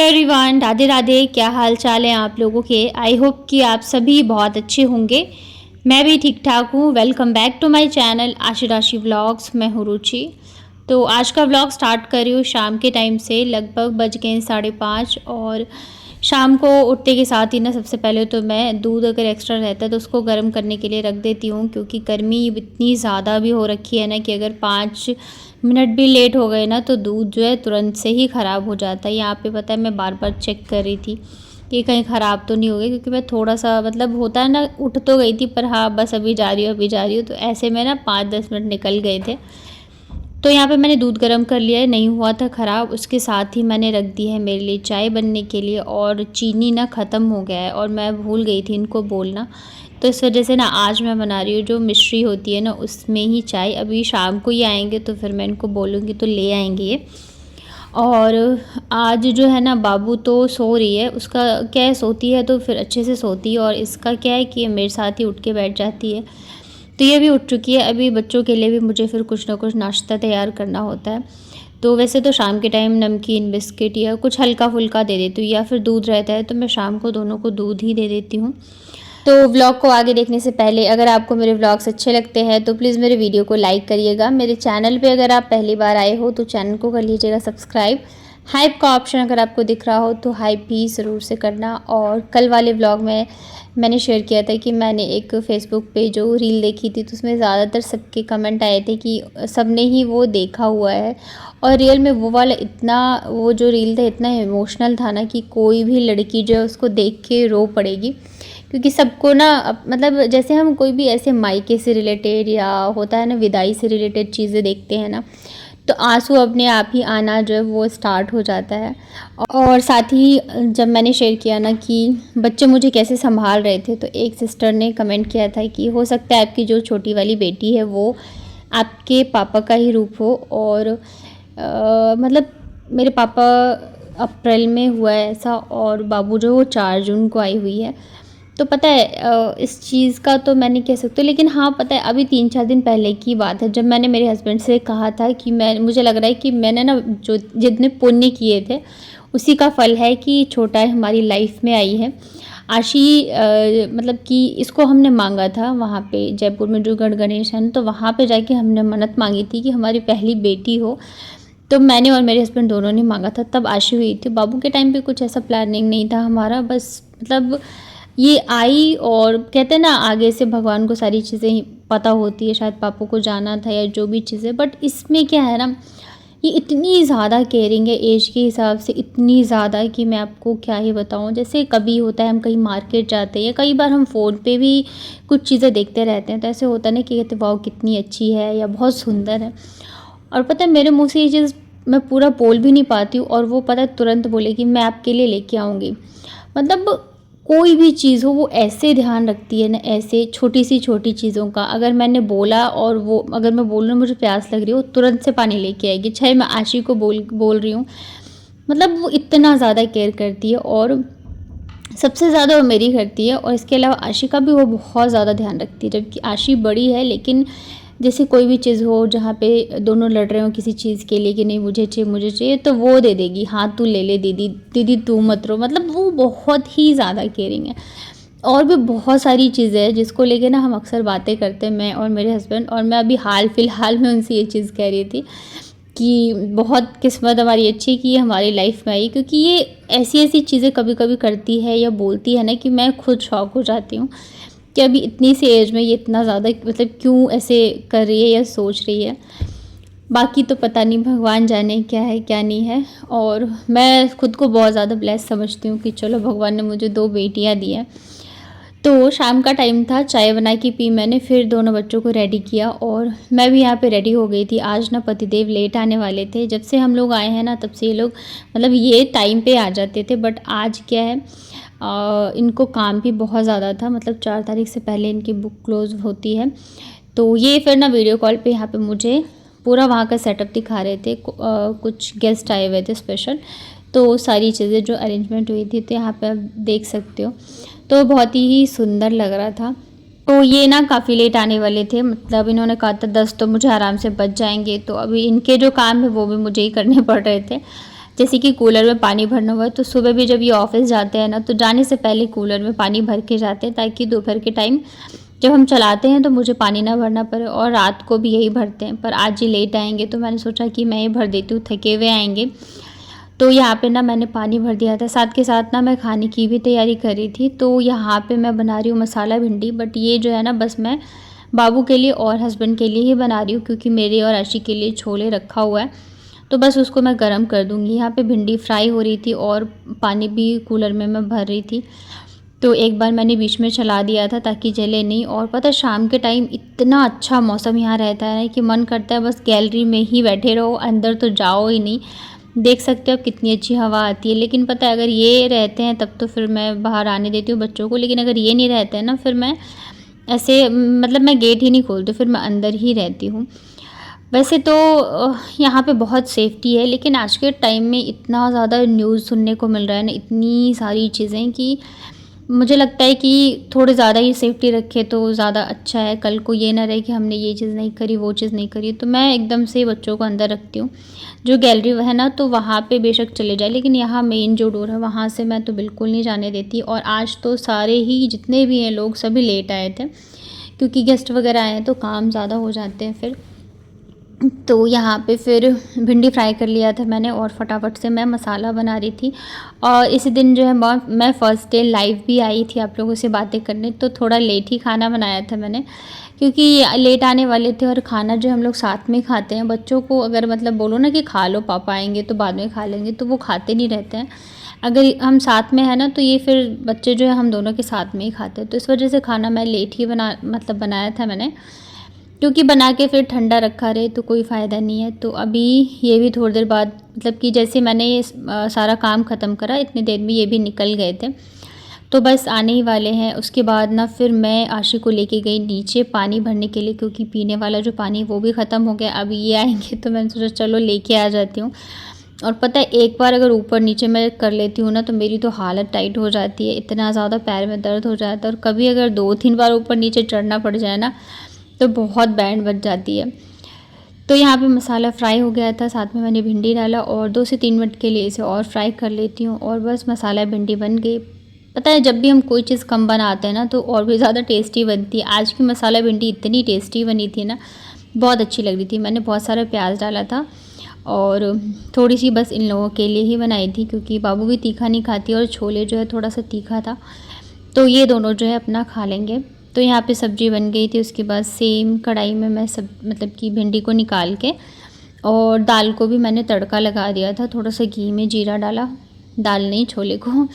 Everyone, Radhe Radhe. क्या हाल चाल है आप लोगों के। आई होप कि आप सभी बहुत अच्छे होंगे। मैं भी ठीक ठाक हूँ। Welcome back to my channel Aashi Rashi vlogs. मैं हूँ रुचि। तो आज का व्लॉग स्टार्ट कर रही हूँ शाम के टाइम से। लगभग बज गए 5:30 और शाम को उठने के साथ ही ना सबसे पहले तो मैं दूध अगर एक्स्ट्रा रहता है तो उसको गर्म करने के लिए रख देती हूँ, क्योंकि गर्मी इतनी ज़्यादा भी हो रखी है ना कि अगर 5 मिनट भी लेट हो गए ना तो दूध जो है तुरंत से ही ख़राब हो जाता है। यहाँ पे पता है मैं बार बार चेक कर रही थी कि कहीं ख़राब तो नहीं हो गई, क्योंकि मैं थोड़ा सा मतलब होता है ना, उठ तो गई थी पर हाँ बस अभी जा रही हूँ अभी जा रही हूँ, तो ऐसे में ना 5-10 मिनट निकल गए थे। तो यहाँ पे मैंने दूध गर्म कर लिया है, नहीं हुआ था ख़राब। उसके साथ ही मैंने रख दी है मेरे लिए चाय बनने के लिए, और चीनी ना ख़त्म हो गया है और मैं भूल गई थी इनको बोलना, तो इस वजह से ना आज मैं बना रही हूँ जो मिश्री होती है ना उसमें ही चाय। अभी शाम को ही आएंगे तो फिर मैं इनको बोलूँगी तो ले आएंगे ये। और आज जो है ना बाबू तो सो रही है, उसका क्या है सोती है तो फिर अच्छे से सोती है, और इसका क्या है कि मेरे साथ ही उठ के बैठ जाती है। तो ये भी उठ चुकी है। अभी बच्चों के लिए भी मुझे फिर कुछ ना कुछ नाश्ता तैयार करना होता है। तो वैसे तो शाम के टाइम नमकीन बिस्किट या कुछ हल्का फुल्का दे देती हूँ, या फिर दूध रहता है तो मैं शाम को दोनों को दूध ही दे देती हूँ। तो व्लॉग को आगे देखने से पहले अगर आपको मेरे व्लॉग्स अच्छे लगते हैं तो प्लीज़ मेरे वीडियो को लाइक करिएगा। मेरे चैनल पे अगर आप पहली बार आए हो तो चैनल को कर लीजिएगा सब्सक्राइब। हाइप का ऑप्शन अगर आपको दिख रहा हो तो हाइप भी ज़रूर से करना। और कल वाले व्लॉग में मैंने शेयर किया था कि मैंने एक फ़ेसबुक पे जो रील देखी थी तो उसमें ज़्यादातर सबके कमेंट आए थे कि सबने ही वो देखा हुआ है, और रियल में वो वाला इतना वो जो रील था इतना इमोशनल था ना कि कोई भी लड़की जो है उसको देख के रो पड़ेगी। क्योंकि सबको ना मतलब जैसे हम कोई भी ऐसे मायके से रिलेटेड या होता है ना विदाई से रिलेटेड चीज़ें देखते हैं ना, तो आंसू अपने आप ही आना जो है वो स्टार्ट हो जाता है। और साथ ही जब मैंने शेयर किया ना कि बच्चे मुझे कैसे संभाल रहे थे, तो एक सिस्टर ने कमेंट किया था कि हो सकता है आपकी जो छोटी वाली बेटी है वो आपके पापा का ही रूप हो। और मतलब मेरे पापा अप्रैल में हुआ है ऐसा, और बाबू जो वो 4 जून को आई हुई है। तो पता है इस चीज़ का तो मैं नहीं कह सकती, लेकिन हाँ पता है अभी 3-4 दिन पहले की बात है जब मैंने मेरे हस्बैंड से कहा था कि मुझे लग रहा है कि मैंने ना जो जितने पुण्य किए थे उसी का फल है कि छोटा है हमारी लाइफ में आई है आशी। मतलब कि इसको हमने मांगा था वहाँ पे जयपुर में जो गढ़ गणेश है ना, तो वहाँ पे जाके हमने मन्नत मांगी थी कि हमारी पहली बेटी हो। तो मैंने और मेरे हस्बैंड दोनों ने मांगा था, तब आशी हुई थी। बाबू के टाइम पे कुछ ऐसा प्लानिंग नहीं था हमारा, बस मतलब ये आई। और कहते हैं ना आगे से भगवान को सारी चीज़ें पता होती है, शायद पापा को जाना था या जो भी चीज़ें। बट इसमें क्या है ना, ये इतनी ज़्यादा केयरिंग है एज के हिसाब से, इतनी ज़्यादा कि मैं आपको क्या ही बताऊँ। जैसे कभी होता है हम कहीं मार्केट जाते हैं या कई बार हम फ़ोन पे भी कुछ चीज़ें देखते रहते हैं, तो ऐसे होता है ना कि कहते वाह कितनी अच्छी है या बहुत सुंदर है। और पता है मेरे मुँह से ये चीज़ मैं पूरा बोल भी नहीं पाती हूँ, और वो पता है तुरंत बोलेगी मैं आपके लिए लेके आऊँगी। मतलब कोई भी चीज़ हो वो ऐसे ध्यान रखती है ना, ऐसे छोटी सी छोटी चीज़ों का। अगर मैंने बोला और वो अगर मैं बोल रही हूँ मुझे प्यास लग रही हो, तुरंत से पानी लेके आएगी, चाहे मैं आशी को बोल रही हूँ। मतलब वो इतना ज़्यादा केयर करती है, और सबसे ज़्यादा वो मेरी करती है। और इसके अलावा आशी का भी वो बहुत ज़्यादा ध्यान रखती है, जबकि आशी बड़ी है लेकिन जैसे कोई भी चीज़ हो जहाँ पे दोनों लड़ रहे हो किसी चीज़ के लिए कि नहीं मुझे चाहिए तो वो दे देगी, हाँ तू ले ले दीदी, दीदी तू मत रो। मतलब वो बहुत ही ज़्यादा केयरिंग है। और भी बहुत सारी चीज़ें हैं जिसको लेके ना हम अक्सर बातें करते हैं मैं और मेरे हस्बैंड। और मैं अभी हाल फिलहाल में उनसे ये चीज़ कह रही थी कि बहुत किस्मत हमारी अच्छी कि हमारी लाइफ में आई, क्योंकि ये ऐसी ऐसी चीज़ें कभी कभी करती है या बोलती है ना कि मैं खुद शॉक हो जाती हूँ कि अभी इतनी सी एज में ये इतना ज़्यादा मतलब क्यों ऐसे कर रही है या सोच रही है। बाकी तो पता नहीं, भगवान जाने क्या है क्या नहीं है। और मैं खुद को बहुत ज़्यादा ब्लेस समझती हूँ कि चलो भगवान ने मुझे 2 बेटियाँ दी हैं। तो शाम का टाइम था, चाय बना के पी मैंने, फिर दोनों बच्चों को रेडी किया और मैं भी यहाँ पे रेडी हो गई थी। आज ना पतिदेव लेट आने वाले थे, जब से हम लोग आए हैं ना तब से ये लोग मतलब ये टाइम पे आ जाते थे। बट आज क्या है इनको काम भी बहुत ज़्यादा था, मतलब 4 तारीख से पहले इनकी बुक क्लोज होती है। तो ये फिर ना वीडियो कॉल पे यहाँ पे मुझे पूरा वहाँ का सेटअप दिखा रहे थे। कुछ गेस्ट आए हुए थे स्पेशल, तो सारी चीज़ें जो अरेंजमेंट हुई थी तो यहाँ पे आप देख सकते हो। तो बहुत ही सुंदर लग रहा था। तो ये ना काफ़ी लेट आने वाले थे, मतलब इन्होंने कहा था 10 तो मुझे आराम से बच जाएंगे। तो अभी इनके जो काम है वो भी मुझे ही करने पड़ रहे थे। जैसे कि कूलर में पानी भरना हुआ है, तो सुबह भी जब ये ऑफिस जाते हैं ना, तो जाने से पहले कूलर में पानी भर के जाते हैं, ताकि दोपहर के टाइम जब हम चलाते हैं तो मुझे पानी ना भरना पड़े। और रात को भी यही भरते हैं, पर आज ये लेट आएंगे तो मैंने सोचा कि मैं ही भर देती हूँ, थके हुए आएंगे। तो यहाँ पे ना मैंने पानी भर दिया था। साथ के साथ ना मैं खाने की भी तैयारी कर रही थी। तो यहाँ पे मैं बना रही हूँ मसाला भिंडी, बट ये जो है ना बस मैं बाबू के लिए और हस्बैंड के लिए ही बना रही हूँ, क्योंकि मेरे और आशी के लिए छोले रखा हुआ है, तो बस उसको मैं गरम कर दूँगी। यहाँ पे भिंडी फ्राई हो रही थी और पानी भी कूलर में मैं भर रही थी। तो एक बार मैंने बीच में चला दिया था ताकि जले नहीं। और पता है शाम के टाइम इतना अच्छा मौसम यहाँ रहता है कि मन करता है बस गैलरी में ही बैठे रहो, अंदर तो जाओ ही नहीं। देख सकते हो आप कितनी अच्छी हवा आती है। लेकिन पता है अगर ये रहते हैं तब तो फिर मैं बाहर आने देती हूँ बच्चों को, लेकिन अगर ये नहीं रहते हैं ना, फिर मैं ऐसे मतलब मैं गेट ही नहीं खोलती, फिर मैं अंदर ही रहती हूँ। वैसे तो यहाँ पे बहुत सेफ्टी है, लेकिन आज के टाइम में इतना ज़्यादा न्यूज़ सुनने को मिल रहा है ना, इतनी सारी चीज़ें, कि मुझे लगता है कि थोड़े ज़्यादा ही सेफ्टी रखे तो ज़्यादा अच्छा है। कल को ये ना रहे कि हमने ये चीज़ नहीं करी, वो चीज़ नहीं करी। तो मैं एकदम से बच्चों को अंदर रखती हूँ। जो गैलरी है ना, तो वहाँ पे बेशक चले जाए, लेकिन यहाँ मेन जो डोर है वहाँ से मैं तो बिल्कुल नहीं जाने देती। और आज तो सारे ही जितने भी हैं लोग सभी लेट आए थे, क्योंकि गेस्ट वगैरह आए हैं तो काम ज़्यादा हो जाते हैं फिर। तो यहाँ पे फिर भिंडी फ्राई कर लिया था मैंने, और फटाफट से मैं मसाला बना रही थी। और इसी दिन जो है मैं फ़र्स्ट डे लाइव भी आई थी आप लोगों से बातें करने, तो थोड़ा लेट ही खाना बनाया था मैंने, क्योंकि लेट आने वाले थे। और खाना जो हम लोग साथ में खाते हैं, बच्चों को अगर मतलब बोलो ना कि खा लो, पापा आएंगे तो बाद में खा लेंगे, तो वो खाते नहीं रहते हैं। अगर हम साथ में है ना, तो ये फिर बच्चे जो है हम दोनों के साथ में ही खाते हैं। तो इस वजह से खाना मैं लेट ही बनाया था मैंने, क्योंकि बना के फिर ठंडा रखा रहे तो कोई फ़ायदा नहीं है। तो अभी ये भी थोड़ी देर बाद, मतलब कि जैसे मैंने ये सारा काम ख़त्म करा, इतनी देर में ये भी निकल गए थे, तो बस आने ही वाले हैं। उसके बाद ना फिर मैं आशी को लेके गई नीचे पानी भरने के लिए, क्योंकि पीने वाला जो पानी वो भी ख़त्म हो गया। अभी ये आएंगे तो मैंने सोचा चलो लेके आ जाती हूँ। और पता है एक बार अगर ऊपर नीचे मैं कर लेती हूँ ना, तो मेरी तो हालत टाइट हो जाती है, इतना ज़्यादा पैर में दर्द हो जाता है। और कभी अगर 2-3 बार ऊपर नीचे चढ़ना पड़ जाए ना, तो बहुत बैंड बज जाती है। तो यहाँ पे मसाला फ्राई हो गया था, साथ में मैंने भिंडी डाला, और 2 से 3 मिनट के लिए इसे और फ्राई कर लेती हूँ, और बस मसाला भिंडी बन गई। पता है जब भी हम कोई चीज़ कम बनाते हैं ना, तो और भी ज़्यादा टेस्टी बनती है। आज की मसाला भिंडी इतनी टेस्टी बनी थी ना, बहुत अच्छी लग रही थी। मैंने बहुत सारा प्याज डाला था, और थोड़ी सी बस इन लोगों के लिए ही बनाई थी, क्योंकि बाबू भी तीखा नहीं खाती, और छोले जो है थोड़ा सा तीखा था, तो ये दोनों जो है अपना खा लेंगे। तो यहाँ पे सब्ज़ी बन गई थी। उसके बाद सेम कढ़ाई में मैं मतलब कि भिंडी को निकाल के, और दाल को भी मैंने तड़का लगा दिया था, थोड़ा सा घी में जीरा डाला, दाल नहीं छोले को।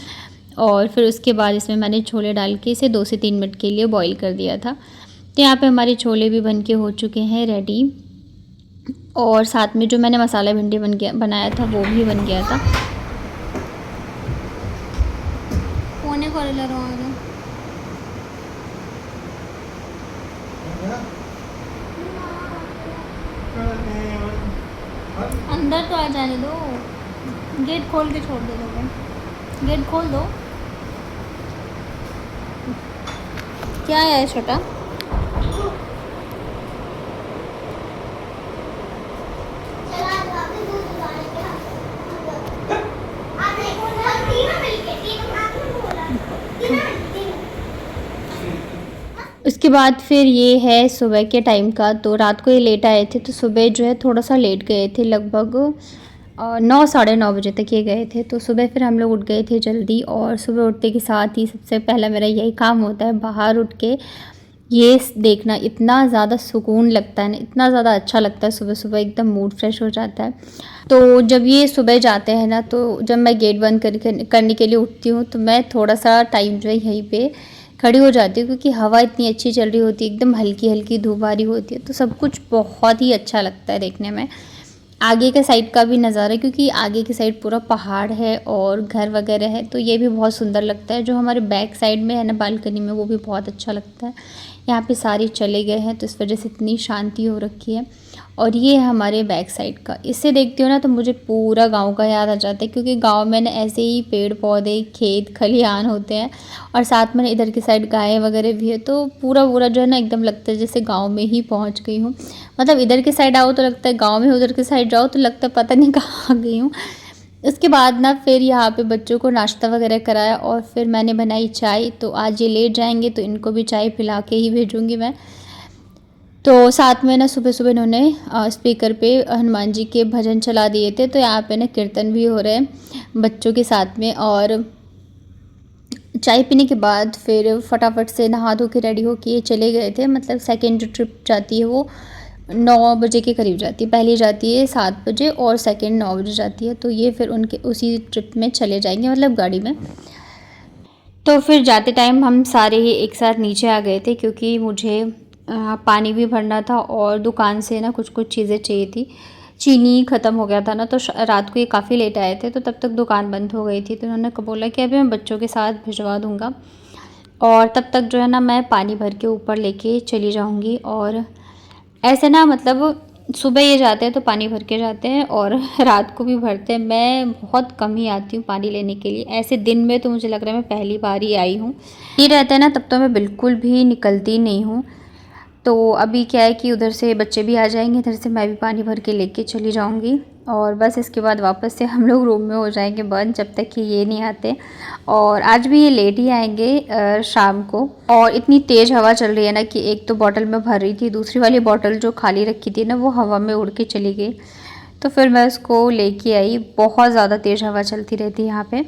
और फिर उसके बाद इसमें मैंने छोले डाल के इसे 2 से 3 मिनट के लिए बॉईल कर दिया था। तो यहाँ पे हमारे छोले भी बन के हो चुके हैं रेडी, और साथ में जो मैंने मसाला भिंडी बनाया था वो भी बन गया था। अंदर तो आ जाने दो, गेट खोल के छोड़ दे दोगे, गेट खोल दो। क्या है छोटा? उसके बाद फिर ये है सुबह के टाइम का। तो रात को ये लेट आए थे, तो सुबह जो है थोड़ा सा लेट गए थे, लगभग 9 साढ़े 9 बजे तक ये गए थे। तो सुबह फिर हम लोग उठ गए थे जल्दी, और सुबह उठते के साथ ही सबसे पहला मेरा यही काम होता है, बाहर उठ के ये देखना। इतना ज़्यादा सुकून लगता है ना, इतना ज़्यादा अच्छा लगता है, सुबह सुबह एकदम मूड फ्रेश हो जाता है। तो जब ये सुबह जाते हैं ना, तो जब मैं गेट बंद करने के लिए उठती हूँ, तो मैं थोड़ा सा टाइम जो है यहीं पे खड़ी हो जाती हूँ, क्योंकि हवा इतनी अच्छी चल रही होती है, एकदम हल्की हल्की धूप आ रही होती है, तो सब कुछ बहुत ही अच्छा लगता है देखने में। आगे के साइड का भी नज़ारा, क्योंकि आगे की साइड पूरा पहाड़ है और घर वगैरह है, तो ये भी बहुत सुंदर लगता है। जो हमारे बैक साइड में है ना बालकनी में, वो भी बहुत अच्छा लगता है। यहाँ पे सारे चले गए हैं, तो इस वजह से इतनी शांति हो रखी है। और ये है हमारे बैक साइड का। इससे देखती हूँ ना, तो मुझे पूरा गांव का याद आ जाता है, क्योंकि गांव में ना ऐसे ही पेड़ पौधे खेत खलिहान होते हैं, और साथ में इधर की साइड गाय वगैरह भी है, तो पूरा जो है ना एकदम लगता है जैसे गांव में ही पहुंच गई हूँ। मतलब इधर की साइड आओ तो लगता है गांव में, उधर की साइड जाओ तो लगता है पता नहीं कहाँ आ गई हूँ। उसके बाद ना फिर यहाँ पे बच्चों को नाश्ता वगैरह कराया और फिर मैंने बनाई चाय। तो आज ये लेट जाएंगे तो इनको भी चाय पिला के ही भेजूँगी मैं। तो साथ में ना सुबह सुबह इन्होंने स्पीकर पे हनुमान जी के भजन चला दिए थे। तो यहाँ पे ना कीर्तन भी हो रहे हैं बच्चों के साथ में। और चाय पीने के बाद फिर फटाफट से नहा धो के रेडी हो के चले गए थे। मतलब सेकेंड जो ट्रिप जाती है वो 9 बजे के करीब जाती है। पहली जाती है 7 बजे और सेकेंड 9 बजे जाती है। तो ये फिर उनके उसी ट्रिप में चले जाएंगे, मतलब गाड़ी में। तो फिर जाते टाइम हम सारे ही एक साथ नीचे आ गए थे क्योंकि मुझे पानी भी भरना था और दुकान से ना कुछ कुछ चीज़ें चाहिए थी। चीनी ख़त्म हो गया था ना, तो रात को ये काफ़ी लेट आए थे तो तब तक दुकान बंद हो गई थी। तो उन्होंने बोला कि अभी मैं बच्चों के साथ भिजवा दूँगा और तब तक जो है ना मैं पानी भर के ऊपर लेके चली जाऊँगी। और ऐसे ना मतलब सुबह ये जाते हैं तो पानी भर के जाते हैं और रात को भी भरते हैं। मैं बहुत कम ही आती हूँ पानी लेने के लिए। ऐसे दिन में तो मुझे लग रहा है मैं पहली बार ही आई हूँ। ये रहता है ना तब तो मैं बिल्कुल भी निकलती नहीं हूँ। तो अभी क्या है कि उधर से बच्चे भी आ जाएंगे, इधर से मैं भी पानी भर के लेके चली जाऊंगी और बस इसके बाद वापस से हम लोग रूम में हो जाएंगे बंद, जब तक कि ये नहीं आते। और आज भी ये लेट ही आएंगे शाम को। और इतनी तेज़ हवा चल रही है ना कि एक तो बॉटल में भर रही थी, दूसरी वाली बॉटल जो खाली रखी थी ना वो हवा में उड़ के चली गई। तो फिर मैं उसको लेके आई। बहुत ज़्यादा तेज़ हवा चलती रहती है यहाँ पे।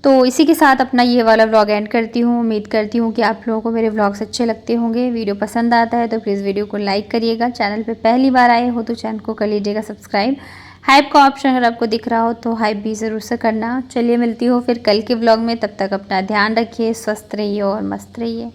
तो इसी के साथ अपना ये वाला व्लॉग एंड करती हूँ। उम्मीद करती हूँ कि आप लोगों को मेरे व्लॉग्स अच्छे लगते होंगे। वीडियो पसंद आता है तो प्लीज़ वीडियो को लाइक करिएगा। चैनल पे पहली बार आए हो तो चैनल को कर लीजिएगा सब्सक्राइब। हाइप का ऑप्शन अगर आपको दिख रहा हो तो हाइप भी ज़रूर से करना। चलिए मिलती हो फिर कल के व्लॉग में, तब तक अपना ध्यान रखिए, स्वस्थ रहिए और मस्त रहिए।